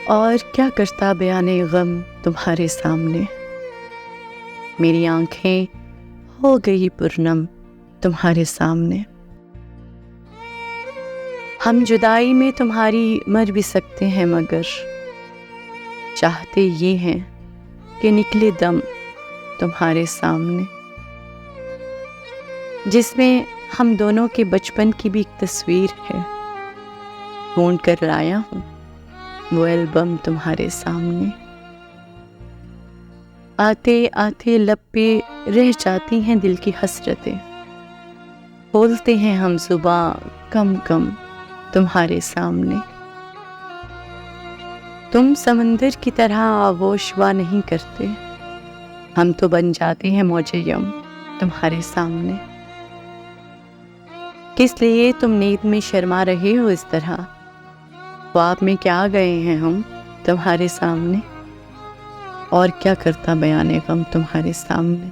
और क्या करता बयाने गम तुम्हारे सामने। मेरी आंखें हो गई पुरनम तुम्हारे सामने। हम जुदाई में तुम्हारी मर भी सकते हैं, मगर चाहते ये हैं कि निकले दम तुम्हारे सामने। जिसमें हम दोनों के बचपन की भी एक तस्वीर है, ढूंढ कर लाया हूँ वो एल्बम तुम्हारे सामने। आते आते लब पे रह जाती हैं दिल की हसरतें, बोलते हैं हम जुबां कम कम तुम्हारे सामने। तुम समंदर की तरह आगोश वा नहीं करते, हम तो बन जाते हैं मौजे यम तुम्हारे सामने। किस लिए तुम नींद में शर्मा रहे हो इस तरह, ख्वाब में क्या गए हैं हम तुम्हारे सामने। और क्या करता बयाने गम तुम्हारे सामने।